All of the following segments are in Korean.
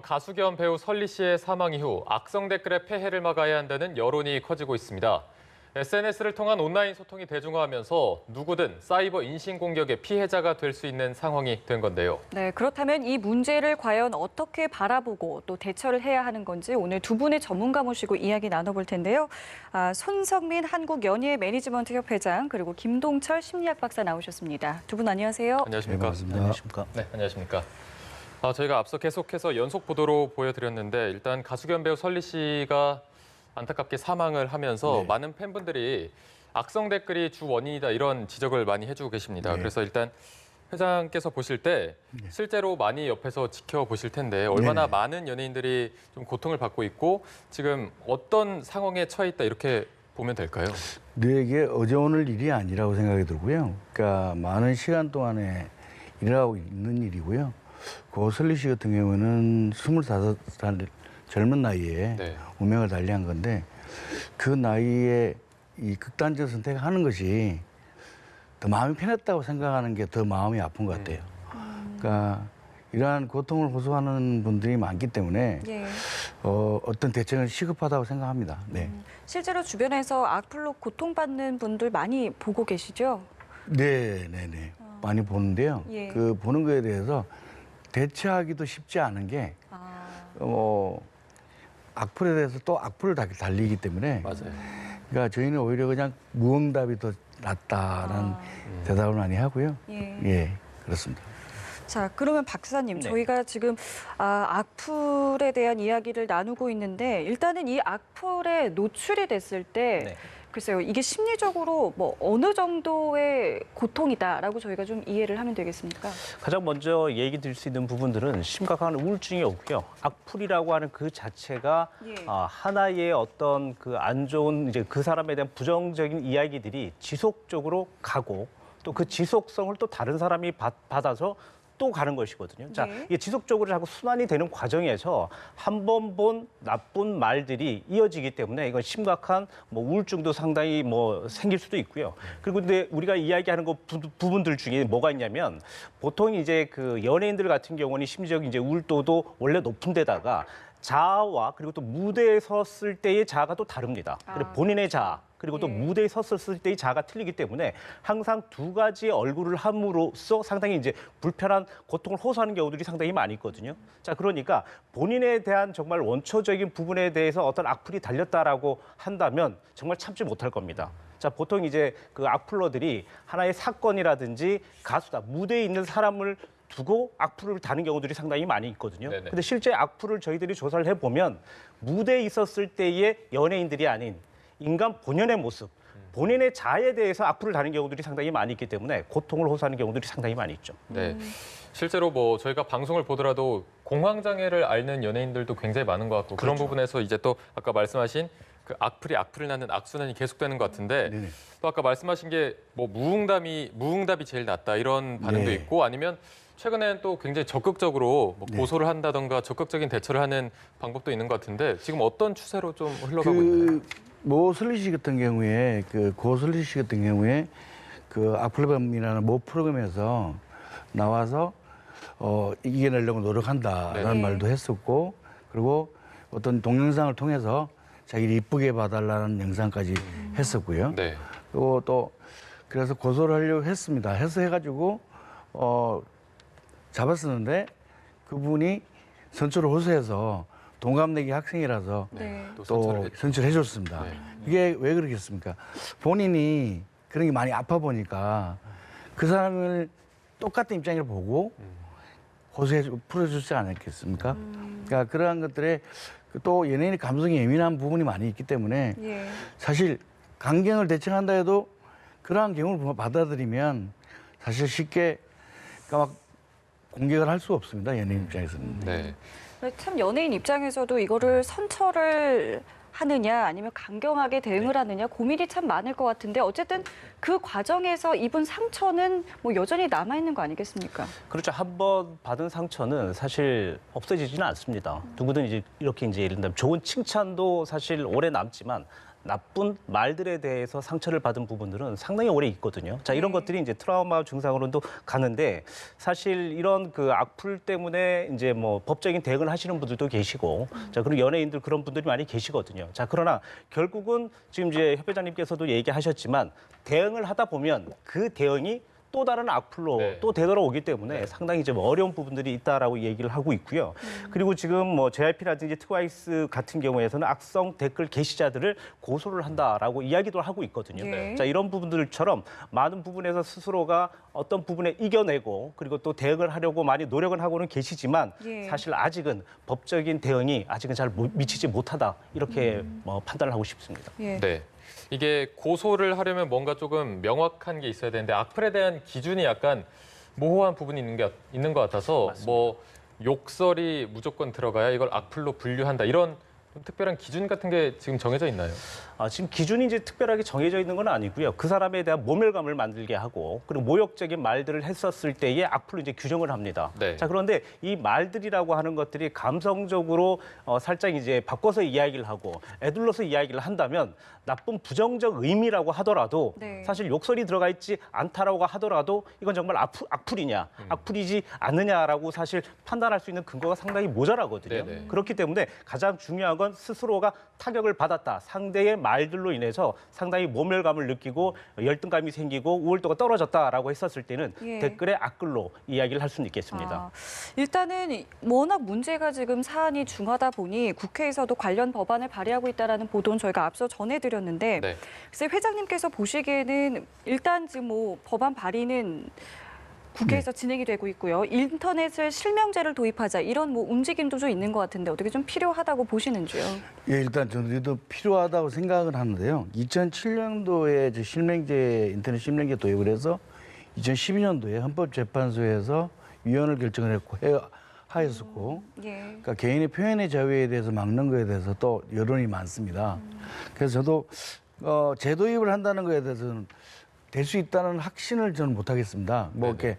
가수 겸 배우 설리 씨의 사망 이후 악성 댓글의 폐해를 막아야 한다는 여론이 커지고 있습니다. SNS를 통한 온라인 소통이 대중화하면서 누구든 사이버 인신공격의 피해자가 될 수 있는 상황이 된 건데요. 네, 그렇다면 이 문제를 과연 어떻게 바라보고 또 대처를 해야 하는 건지 오늘 두 분의 전문가 모시고 이야기 나눠볼 텐데요. 손석민 한국연예 매니지먼트 협회장 그리고 김동철 심리학 박사 나오셨습니다. 두 분 안녕하세요. 안녕하십니까? 네, 안녕하십니까? 네, 안녕하십니까? 저희가 앞서 계속해서 연속 보도로 보여드렸는데 일단 가수 겸 배우 설리 씨가 안타깝게 사망을 하면서 많은 팬분들이 악성 댓글이 주 원인이다 이런 지적을 많이 해주고 계십니다. 그래서 일단 회장께서 보실 때 실제로 많이 옆에서 지켜보실 텐데 얼마나 많은 연예인들이 좀 고통을 받고 있고 지금 어떤 상황에 처해 있다 이렇게 보면 될까요? 이게 어제 오늘 일이 아니라고 생각이 들고요. 그러니까 많은 시간 동안에 일어나고 있는 일이고요. 고설리 씨 같은 경우는 25살 젊은 나이에 운명을 달리한 건데 그 나이에 이 극단적 선택을 하는 것이 더 마음이 편했다고 생각하는 게 더 마음이 아픈 것 같아요. 그러니까 이러한 고통을 호소하는 분들이 많기 때문에 어떤 대책은 시급하다고 생각합니다. 네. 실제로 주변에서 악플로 고통받는 분들 많이 보고 계시죠? 네. 많이 보는데요. 그 보는 거에 대해서 대처하기도 쉽지 않은 게 악플에 대해서 또 악플을 달리기 때문에 맞아요. 그러니까 저희는 오히려 그냥 무응답이 더 낫다라는 대답을 많이 하고요. 그렇습니다. 자, 그러면 박사님, 저희가 지금 악플에 대한 이야기를 나누고 있는데 일단은 이 악플에 노출이 됐을 때 글쎄요, 이게 심리적으로 뭐 어느 정도의 고통이다라고 저희가 좀 이해를 하면 되겠습니까? 가장 먼저 얘기 드릴 수 있는 부분들은 심각한 우울증이 오고요. 악플이라고 하는 그 자체가 하나의 어떤 그 안 좋은 이제 그 사람에 대한 부정적인 이야기들이 지속적으로 가고 또 그 지속성을 또 다른 사람이 받아서 또 가는 것이거든요. 자, 이게 지속적으로 자꾸 순환이 되는 과정에서 한 번 본 나쁜 말들이 이어지기 때문에 이건 심각한 뭐 우울증도 상당히 뭐 생길 수도 있고요. 그리고 근데 우리가 이야기하는 부분들 중에 뭐가 있냐면 보통 이제 그 연예인들 같은 경우는 심리적 이제 우울도도 원래 높은 데다가 자아와 그리고 또 무대에 섰을 때의 자아가 또 다릅니다. 그리고 본인의 자아 그리고 또 무대에 섰을 때의 자아가 틀리기 때문에 항상 두 가지의 얼굴을 함으로써 상당히 이제 불편한 고통을 호소하는 경우들이 상당히 많이 있거든요. 자, 그러니까 본인에 대한 정말 원초적인 부분에 대해서 어떤 악플이 달렸다라고 한다면 정말 참지 못할 겁니다. 자, 보통 이제 그 악플러들이 하나의 사건이라든지 가수다, 무대에 있는 사람을 두고 악플을 다는 경우들이 상당히 많이 있거든요. 근데 실제 악플을 저희들이 조사를 해보면 무대에 있었을 때의 연예인들이 아닌 인간 본연의 모습, 본인의 자아에 대해서 악플을 다는 경우들이 상당히 많이 있기 때문에 고통을 호소하는 경우들이 상당히 많이 있죠. 네. 실제로 뭐 저희가 방송을 보더라도 공황장애를 앓는 연예인들도 굉장히 많은 것 같고 그런 부분에서 이제 또 아까 말씀하신 그 악플이 낳는 악순환이 계속되는 것 같은데 또 아까 말씀하신 게 뭐 무응답이 제일 낫다 이런 반응도 있고 아니면 최근에는 또 굉장히 적극적으로 뭐 고소를 한다던가 적극적인 대처를 하는 방법도 있는 것 같은데 지금 어떤 추세로 좀 흘러가고 있나요? 모 설리 씨 같은 경우에 고설리 씨 같은 경우에 그 악플범이라는 모 프로그램에서 나와서 이겨내려고 노력한다라는 말도 했었고 그리고 어떤 동영상을 통해서 자기를 이쁘게 봐달라는 영상까지 했었고요. 그리고 또 그래서 고소를 하려고 했습니다. 해가지고 잡았었는데 그분이 선처를 호소해서 동갑내기 학생이라서 또 선처를 해줬습니다. 이게 왜 그러겠습니까? 본인이 그런 게 많이 아파 보니까 그 사람을 똑같은 입장을 보고 풀어주지 않았겠습니까? 그러니까 그러한 것들에 또 연예인의 감성이 예민한 부분이 많이 있기 때문에 사실 강경을 대처한다 해도 그러한 경우를 받아들이면 사실 쉽게 그러니까 막 공격을 할 수 없습니다. 연예인 입장에서는. 참 연예인 입장에서도 이거를 선처를 하느냐 아니면 강경하게 대응을 하느냐 고민이 참 많을 것 같은데 어쨌든 그 과정에서 입은 상처는 뭐 여전히 남아있는 거 아니겠습니까? 그렇죠. 한 번 받은 상처는 사실 없어지지는 않습니다. 누구든 이제 이렇게 이제 예를 들면 좋은 칭찬도 사실 오래 남지만 나쁜 말들에 대해서 상처를 받은 부분들은 상당히 오래 있거든요. 자, 이런 것들이 이제 트라우마 증상으로도 가는데 사실 이런 그 악플 때문에 이제 뭐 법적인 대응을 하시는 분들도 계시고 자, 그리고 연예인들 그런 분들이 많이 계시거든요. 자, 그러나 결국은 지금 이제 협회장님께서도 얘기하셨지만 대응을 하다 보면 그 대응이 또 다른 악플로 네. 또 되돌아오기 때문에 상당히 좀 어려운 부분들이 있다라고 얘기를 하고 있고요. 그리고 지금 뭐 JYP라든지 트와이스 같은 경우에서는 악성 댓글 게시자들을 고소를 한다라고 이야기도 하고 있거든요. 네. 자, 이런 부분들처럼 많은 부분에서 스스로가 어떤 부분에 이겨내고 그리고 또 대응을 하려고 많이 노력을 하고는 계시지만 예. 사실 아직은 법적인 대응이 아직은 잘 미치지 못하다 이렇게 판단을 하고 싶습니다. 예. 네. 이게 고소를 하려면 뭔가 조금 명확한 게 있어야 되는데 악플에 대한 기준이 약간 모호한 부분이 있는 것 같아서 맞습니다. 뭐 욕설이 무조건 들어가야 이걸 악플로 분류한다 이런 좀 특별한 기준 같은 게 지금 정해져 있나요? 지금 기준이 이제 특별하게 정해져 있는 건 아니고요. 그 사람에 대한 모멸감을 만들게 하고 그리고 모욕적인 말들을 했었을 때에 악플로 이제 규정을 합니다. 네. 자, 그런데 이 말들이라고 하는 것들이 감성적으로 살짝 이제 바꿔서 이야기를 하고 애둘러서 이야기를 한다면 나쁜 부정적 의미라고 하더라도 네. 사실 욕설이 들어가 있지 않다라고 하더라도 이건 정말 악플이냐, 악플이지 않느냐라고 사실 판단할 수 있는 근거가 상당히 모자라거든요. 네네. 그렇기 때문에 가장 중요한 건 스스로가 타격을 받았다. 상대의 말들로 인해서 상당히 모멸감을 느끼고 열등감이 생기고 우월도가 떨어졌다라고 했었을 때는 예. 댓글에 악글로 이야기를 할 수는 있겠습니다. 일단은 워낙 문제가 지금 사안이 중하다 보니 국회에서도 관련 법안을 발의하고 있다라는 보도는 저희가 앞서 전해드렸는데 네. 글쎄 회장님께서 보시기에는 일단 지금 뭐 법안 발의는 국회에서 진행이 되고 있고요. 인터넷을 실명제를 도입하자 이런 뭐 움직임도 좀 있는 것 같은데 어떻게 좀 필요하다고 보시는지요? 예, 일단 저도 필요하다고 생각을 하는데요. 2007년도에 실명제 인터넷 실명제 도입을 해서 2012년도에 헌법재판소에서 위헌을 결정을 했고 하였었고, 예. 그러니까 개인의 표현의 자유에 대해서 막는 거에 대해서 또 여론이 많습니다. 그래서 저도 재도입을 한다는 거에 대해서는 될 수 있다는 확신을 저는 못 하겠습니다. 뭐 이렇게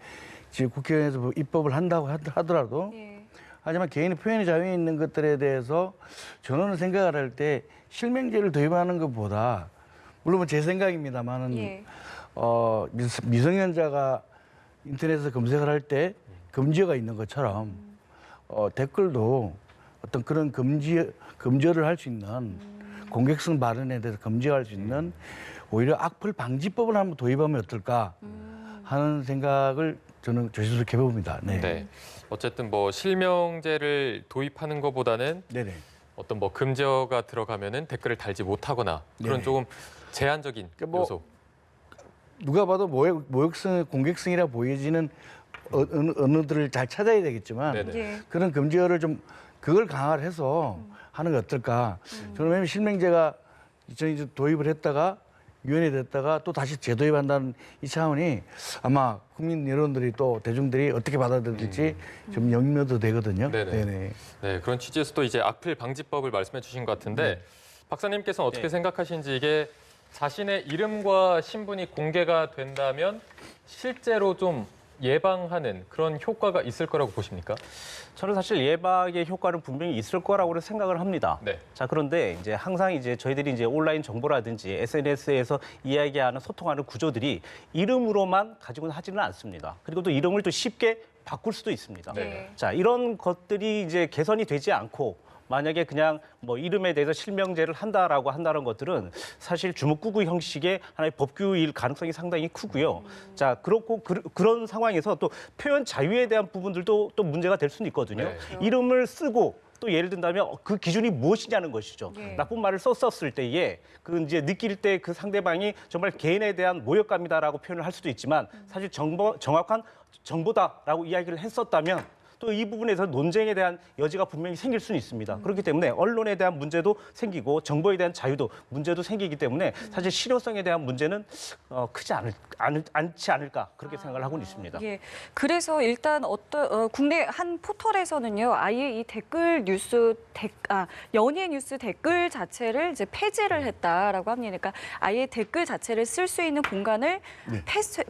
지금 국회의원에서 뭐 입법을 한다고 하더라도. 예. 하지만 개인의 표현의 자유에 있는 것들에 대해서 저는 생각을 할 때 실명제를 도입하는 것보다 물론 제 생각입니다만은 예. 미성년자가 인터넷에서 검색을 할 때 금지어가 있는 것처럼 댓글도 어떤 그런 금지어를 할 수 있는 공격성 발언에 대해서 금지할 수 있는 오히려 악플 방지법을 한번 도입하면 어떨까 하는 생각을 저는 조심스럽게 해봅니다. 네. 네. 어쨌든 뭐 실명제를 도입하는 것보다는 네네. 어떤 뭐 금지어가 들어가면은 댓글을 달지 못하거나 그런 네네. 조금 제한적인 그러니까 뭐 요소. 누가 봐도 모욕성, 공격성이라 보여지는 언어들을 잘 찾아야 되겠지만 네네. 예. 그런 금지어를 좀 그걸 강화를 해서 하는 게 어떨까. 저는 왜냐하면 실명제가 2002년 도입을 했다가 위헌이 됐다가 또 다시 재도입한다는 이 차원이 아마 국민 여러분들이 또 대중들이 어떻게 받아들일지 좀 염려도 되거든요. 네네. 네네. 네, 그런 취지에서 또 이제 악플 방지법을 말씀해 주신 것 같은데 박사님께서는 어떻게 네. 생각하시는지 이게 자신의 이름과 신분이 공개가 된다면 실제로 좀 예방하는 그런 효과가 있을 거라고 보십니까? 저는 사실 예방의 효과는 분명히 있을 거라고 생각을 합니다. 네. 자, 그런데 이제 항상 이제 저희들이 이제 온라인 정보라든지 SNS에서 이야기하는 소통하는 구조들이 이름으로만 가지고는 하지는 않습니다. 그리고 또 이름을 또 쉽게 바꿀 수도 있습니다. 네. 자, 이런 것들이 이제 개선이 되지 않고 만약에 그냥 뭐 이름에 대해서 실명제를 한다라고 한다는 것들은 사실 주먹구구 형식의 하나의 법규일 가능성이 상당히 크고요. 자, 그렇고 그런 상황에서 또 표현 자유에 대한 부분들도 또 문제가 될 수는 있거든요. 네. 이름을 쓰고 또 예를 든다면 그 기준이 무엇이냐는 것이죠. 예. 나쁜 말을 썼을 때에 그 이제 느낄 때 그 상대방이 정말 개인에 대한 모욕감이다라고 표현을 할 수도 있지만 사실 정확한 정보다라고 이야기를 했었다면 또 이 부분에서 논쟁에 대한 여지가 분명히 생길 수는 있습니다. 그렇기 때문에 언론에 대한 문제도 생기고 정보에 대한 자유도 문제도 생기기 때문에 사실 실효성에 대한 문제는 크지 않지 않을까 그렇게 생각을 하고는 있습니다. 예. 그래서 일단 국내 한 포털에서는요, 아예 이 댓글 뉴스 연예 뉴스 댓글 자체를 이제 폐지를 했다라고 합니다. 그러니까 아예 댓글 자체를 쓸 수 있는 공간을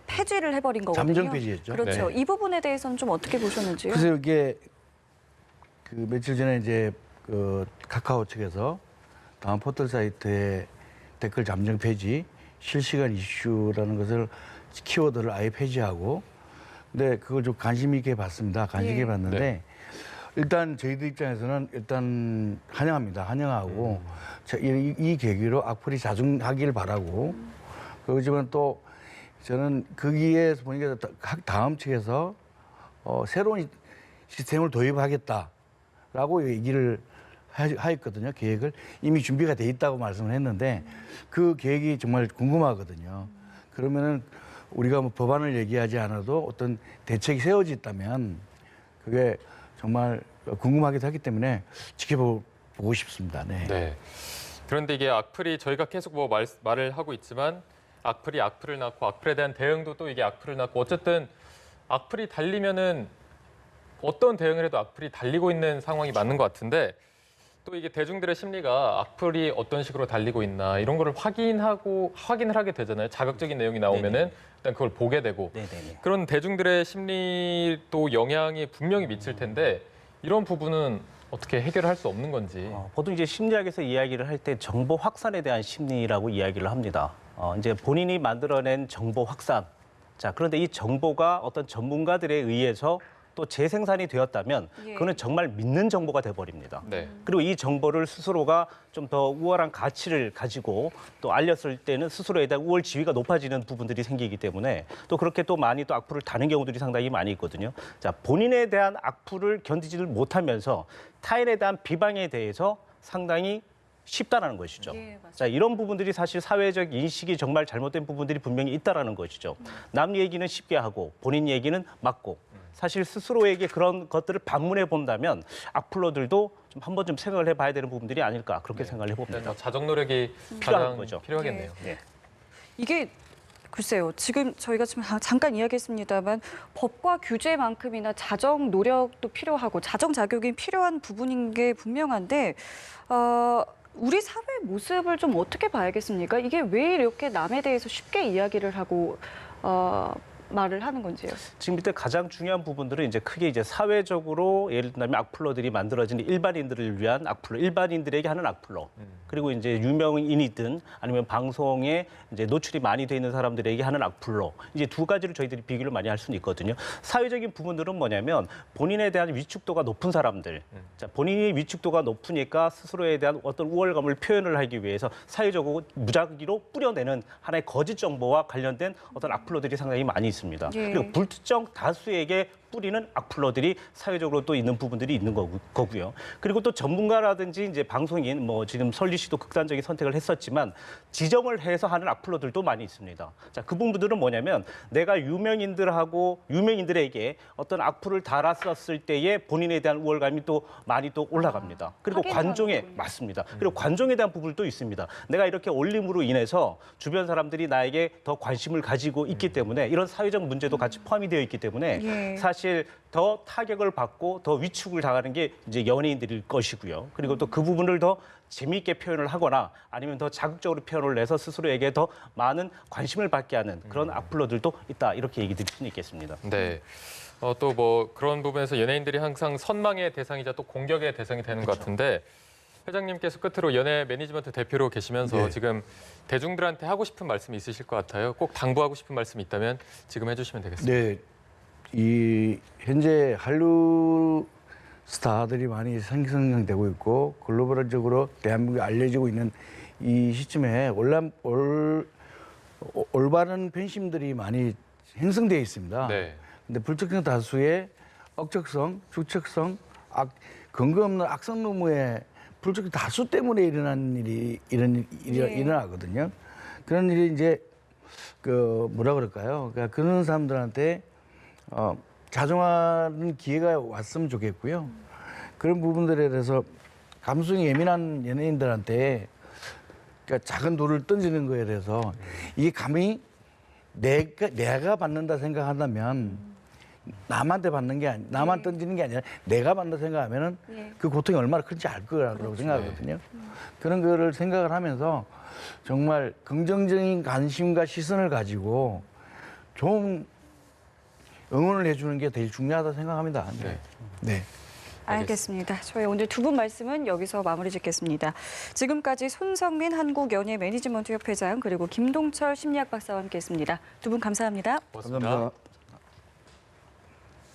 폐지를 해버린 거거든요. 잠정 폐지했죠. 그렇죠. 네. 이 부분에 대해서는 좀 어떻게 보셨는지요? 그래서 이게 그 며칠 전에 이제 그 카카오 측에서 다음 포털 사이트에 댓글 잠정 폐지, 실시간 이슈라는 것을 키워드를 아예 폐지하고, 근데 그걸 좀 관심 있게 봤습니다. 관심 있게 봤는데 네. 일단 저희들 입장에서는 일단 환영합니다. 환영하고 이 계기로 악플이 자중하기를 바라고, 그렇지만 또 저는 거기에 보니까 다음 측에서 새로운 시스템을 도입하겠다라고 얘기를 하였거든요. 계획을 이미 준비가 돼 있다고 말씀을 했는데 그 계획이 정말 궁금하거든요. 그러면은 우리가 뭐 법안을 얘기하지 않아도 어떤 대책이 세워졌다면 그게 정말 궁금하기도 하기 때문에 지켜보고 싶습니다. 네. 네. 그런데 이게 악플이 저희가 계속 뭐 말을 하고 있지만 악플이 악플을 낳고 악플에 대한 대응도 또 이게 악플을 낳고 어쨌든 악플이 달리면은 어떤 대응을 해도 악플이 달리고 있는 상황이 맞는 것 같은데 또 이게 대중들의 심리가 악플이 어떤 식으로 달리고 있나 이런 거를 확인을 하게 되잖아요. 자극적인 내용이 나오면은 네네. 일단 그걸 보게 되고 네네네. 그런 대중들의 심리도 영향이 분명히 미칠 텐데 이런 부분은 어떻게 해결할 수 없는 건지. 보통 이제 심리학에서 이야기를 할 때 정보 확산에 대한 심리라고 이야기를 합니다. 이제 본인이 만들어낸 정보 확산. 자, 그런데 이 정보가 어떤 전문가들에 의해서 또 재생산이 되었다면 그거는 정말 믿는 정보가 돼버립니다. 네. 그리고 이 정보를 스스로가 좀 더 우월한 가치를 가지고 또 알렸을 때는 스스로에 대한 우월 지위가 높아지는 부분들이 생기기 때문에 또 그렇게 또 많이 또 악플을 다는 경우들이 상당히 많이 있거든요. 자, 본인에 대한 악플을 견디지를 못하면서 타인에 대한 비방에 대해서 상당히 쉽다라는 것이죠. 예, 맞습니다. 자, 이런 부분들이 사실 사회적 인식이 정말 잘못된 부분들이 분명히 있다라는 것이죠. 남 얘기는 쉽게 하고 본인 얘기는 맞고 사실 스스로에게 그런 것들을 반문해 본다면 악플러들도 좀 한 번쯤 생각을 해봐야 되는 부분들이 아닐까 그렇게 생각을 해봅니다. 일단 자정 노력이 필요한 가장 거죠. 필요하겠네요. 네. 이게 글쎄요. 지금 저희가 지금 잠깐 이야기했습니다만 법과 규제만큼이나 자정 노력도 필요하고 자정 자격이 필요한 부분인 게 분명한데 우리 사회 모습을 좀 어떻게 봐야겠습니까? 이게 왜 이렇게 남에 대해서 쉽게 이야기를 하고 말을 하는 건지요. 지금 이때 가장 중요한 부분들은 이제 크게 이제 사회적으로 예를 들면 악플러들이 만들어진 일반인들을 위한 악플러, 일반인들에게 하는 악플러, 그리고 이제 유명인이든 아니면 방송에 이제 노출이 많이 돼 있는 사람들에게 하는 악플러, 이제 두 가지를 저희들이 비교를 많이 할 수는 있거든요. 사회적인 부분들은 뭐냐면 본인에 대한 위축도가 높은 사람들, 자, 본인이 위축도가 높으니까 스스로에 대한 어떤 우월감을 표현을 하기 위해서 사회적으로 무작위로 뿌려내는 하나의 거짓 정보와 관련된 어떤 악플러들이 상당히 많이 있습니다. 예. 그리고 불특정 다수에게 뿌리는 악플러들이 사회적으로 또 있는 부분들이 있는 거고요. 그리고 또 전문가라든지 이제 방송인, 뭐 지금 설리 씨도 극단적인 선택을 했었지만 지정을 해서 하는 악플러들도 많이 있습니다. 자, 그 부분들은 뭐냐면 내가 유명인들에게 어떤 악플을 달았었을 때에 본인에 대한 우월감이 또 많이 또 올라갑니다. 그리고 관종에 맞습니다. 그리고 관종에 대한 부분도 있습니다. 내가 이렇게 올림으로 인해서 주변 사람들이 나에게 더 관심을 가지고 있기 때문에 이런 사회적 문제도 같이 포함이 되어 있기 때문에 사실 더 타격을 받고 더 위축을 당하는 게 이제 연예인들일 것이고요. 그리고 또 그 부분을 더 재미있게 표현을 하거나 아니면 더 자극적으로 표현을 해서 스스로에게 더 많은 관심을 받게 하는 그런 악플러들도 있다. 이렇게 얘기 드릴 수는 있겠습니다. 네. 또 뭐 그런 부분에서 연예인들이 항상 선망의 대상이자 또 공격의 대상이 되는 것 같은데 회장님께서 끝으로 연예 매니지먼트 대표로 계시면서 지금 대중들한테 하고 싶은 말씀이 있으실 것 같아요. 꼭 당부하고 싶은 말씀이 있다면 지금 해주시면 되겠습니다. 네. 이 현재 한류 스타들이 많이 생성되고 있고 글로벌적으로 대한민국에 알려지고 있는 이 시점에 올바른 팬심들이 많이 형성되어 있습니다. 네. 근데 불특정 다수의 억측성, 축척성, 근거 없는 악성 루머의 불특정 다수 때문에 일어난 일이 일어나거든요. 그런 일이 이제 뭐라 그럴까요? 그러니까 그런 사람들한테 자정하는 기회가 왔으면 좋겠고요. 그런 부분들에 대해서 감수성이 예민한 연예인들한테 그러니까 작은 돌을 던지는 거에 대해서 이게 감히 내가 받는다 생각한다면 남한테 받는 게 나만 던지는 게 아니라 내가 받는다 생각하면은 그 고통이 얼마나 큰지 알 거라고 생각하거든요. 그런 거를 생각을 하면서 정말 긍정적인 관심과 시선을 가지고 좀 응원을 해주는 게 제일 중요하다 생각합니다. 네. 네. 알겠습니다. 저희 오늘 두 분 말씀은 여기서 마무리 짓겠습니다. 지금까지 손성민 한국연예 매니지먼트 협회장 그리고 김동철 심리학 박사와 함께했습니다. 두 분 감사합니다. 고맙습니다. 감사합니다.